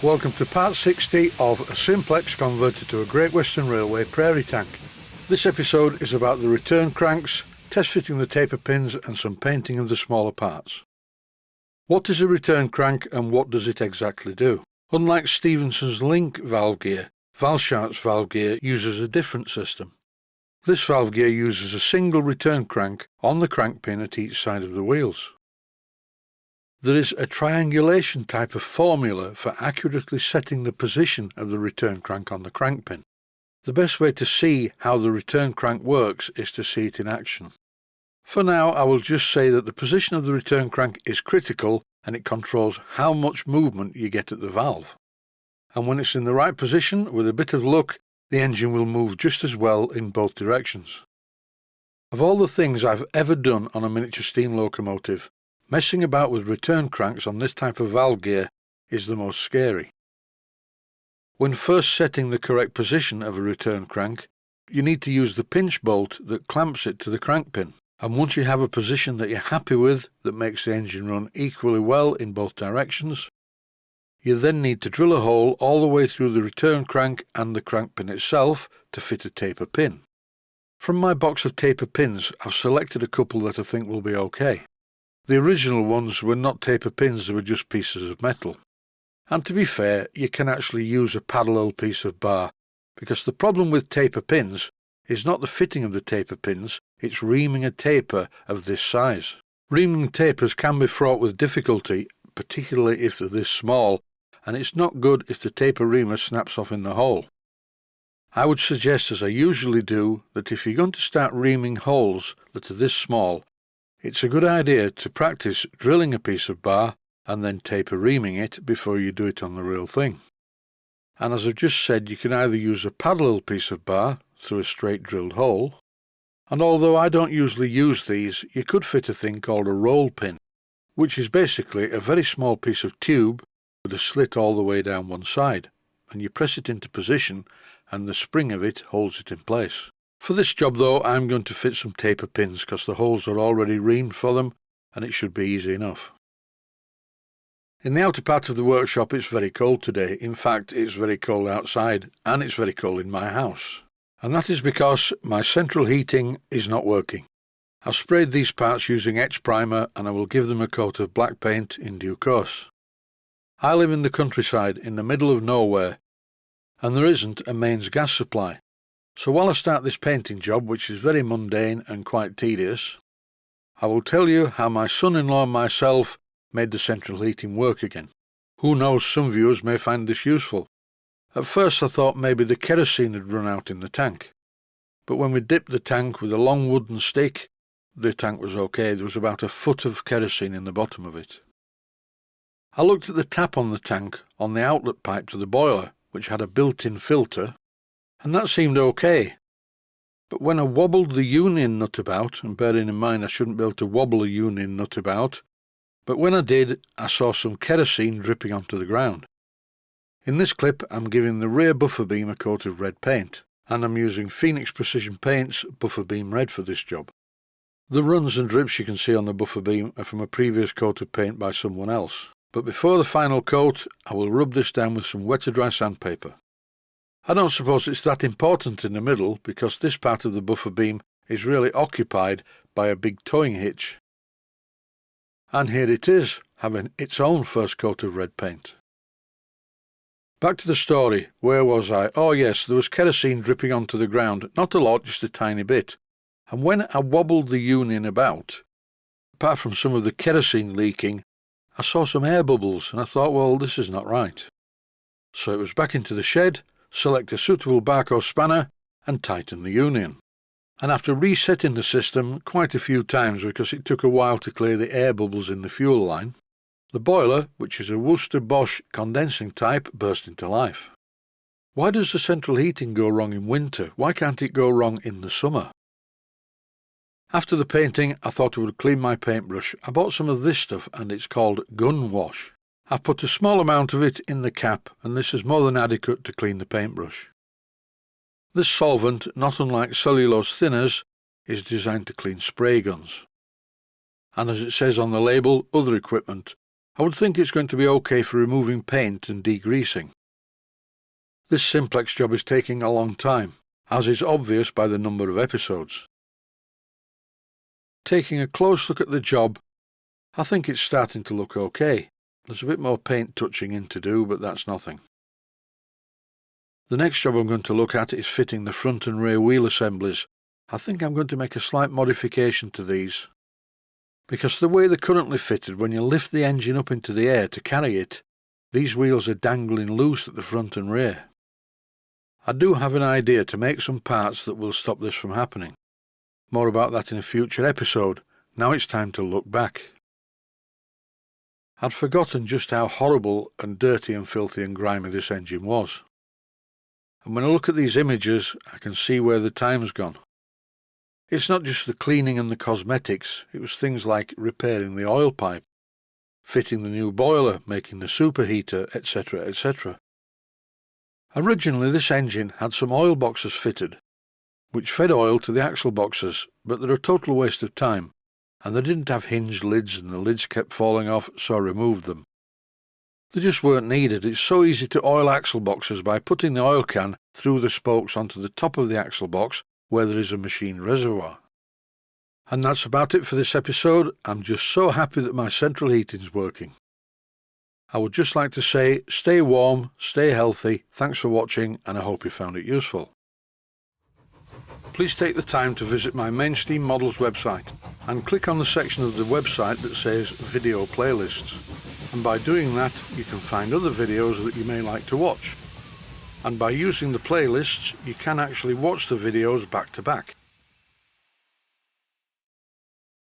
Welcome to part 60 of a Simplex converted to a Great Western Railway Prairie Tank. This episode is about the return cranks, test fitting the taper pins and some painting of the smaller parts. What is a return crank and what does it exactly do? Unlike Stephenson's Link valve gear, Valchart's valve gear uses a different system. This valve gear uses a single return crank on the crank pin at each side of the wheels. There is a triangulation type of formula for accurately setting the position of the return crank on the crank pin. The best way to see how the return crank works is to see it in action. For now, I will just say that the position of the return crank is critical and it controls how much movement you get at the valve. And when it's in the right position, with a bit of luck, the engine will move just as well in both directions. Of all the things I've ever done on a miniature steam locomotive, messing about with return cranks on this type of valve gear is the most scary. When first setting the correct position of a return crank, you need to use the pinch bolt that clamps it to the crank pin. And once you have a position that you're happy with that makes the engine run equally well in both directions, you then need to drill a hole all the way through the return crank and the crank pin itself to fit a taper pin. From my box of taper pins, I've selected a couple that I think will be okay. The original ones were not taper pins, they were just pieces of metal. And to be fair, you can actually use a parallel piece of bar, because the problem with taper pins is not the fitting of the taper pins, it's reaming a taper of this size. Reaming tapers can be fraught with difficulty, particularly if they're this small, and it's not good if the taper reamer snaps off in the hole. I would suggest, as I usually do, that if you're going to start reaming holes that are this small, it's a good idea to practice drilling a piece of bar and then taper reaming it before you do it on the real thing. And as I've just said, you can either use a parallel piece of bar through a straight drilled hole, and although I don't usually use these, you could fit a thing called a roll pin, which is basically a very small piece of tube with a slit all the way down one side, and you press it into position and the spring of it holds it in place. For this job though, I'm going to fit some taper pins because the holes are already reamed for them and it should be easy enough. In the outer part of the workshop it's very cold today. In fact, it's very cold outside and it's very cold in my house. And that is because my central heating is not working. I've sprayed these parts using etch primer and I will give them a coat of black paint in due course. I live in the countryside in the middle of nowhere and there isn't a mains gas supply. So while I start this painting job, which is very mundane and quite tedious, I will tell you how my son-in-law and myself made the central heating work again. Who knows, some viewers may find this useful. At first I thought maybe the kerosene had run out in the tank, but when we dipped the tank with a long wooden stick, the tank was okay. There was about a foot of kerosene in the bottom of it. I looked at the tap on the tank on the outlet pipe to the boiler, which had a built-in filter, and that seemed okay. But when I wobbled the union nut about, and bearing in mind I shouldn't be able to wobble a union nut about, but when I did, I saw some kerosene dripping onto the ground. In this clip I'm giving the rear buffer beam a coat of red paint, and I'm using Phoenix Precision Paint's Buffer Beam Red for this job. The runs and drips you can see on the buffer beam are from a previous coat of paint by someone else, but before the final coat I will rub this down with some wet or dry sandpaper. I don't suppose it's that important in the middle because this part of the buffer beam is really occupied by a big towing hitch. And here it is, having its own first coat of red paint. Back to the story. Where was I? Oh yes, there was kerosene dripping onto the ground, not a lot, just a tiny bit. And when I wobbled the union about, apart from some of the kerosene leaking, I saw some air bubbles and I thought, well, this is not right. So it was back into the shed, select a suitable Barco spanner and tighten the union. And after resetting the system quite a few times because it took a while to clear the air bubbles in the fuel line, the boiler, which is a Worcester Bosch condensing type, burst into life. Why does the central heating go wrong in winter? Why can't it go wrong in the summer? After the painting, I thought I would clean my paintbrush. I bought some of this stuff and it's called gun wash. I've put a small amount of it in the cap and this is more than adequate to clean the paintbrush. This solvent, not unlike cellulose thinners, is designed to clean spray guns. And as it says on the label, other equipment, I would think it's going to be okay for removing paint and degreasing. This Simplex job is taking a long time, as is obvious by the number of episodes. Taking a close look at the job, I think it's starting to look okay. There's a bit more paint touching in to do, but that's nothing. The next job I'm going to look at is fitting the front and rear wheel assemblies. I think I'm going to make a slight modification to these, because the way they're currently fitted, when you lift the engine up into the air to carry it, these wheels are dangling loose at the front and rear. I do have an idea to make some parts that will stop this from happening. More about that in a future episode. Now it's time to look back. I'd forgotten just how horrible and dirty and filthy and grimy this engine was. And when I look at these images, I can see where the time's gone. It's not just the cleaning and the cosmetics, it was things like repairing the oil pipe, fitting the new boiler, making the superheater, etc., etc. Originally this engine had some oil boxes fitted, which fed oil to the axle boxes, but they're a total waste of time, and they didn't have hinged lids and the lids kept falling off, so I removed them. They just weren't needed. It's so easy to oil axle boxes by putting the oil can through the spokes onto the top of the axle box where there is a machined reservoir. And that's about it for this episode. I'm just so happy that my central heating's working. I would just like to say, stay warm, stay healthy, thanks for watching, and I hope you found it useful. Please take the time to visit my Mainsteam Models website and click on the section of the website that says Video Playlists. And by doing that, you can find other videos that you may like to watch. And by using the playlists, you can actually watch the videos back to back.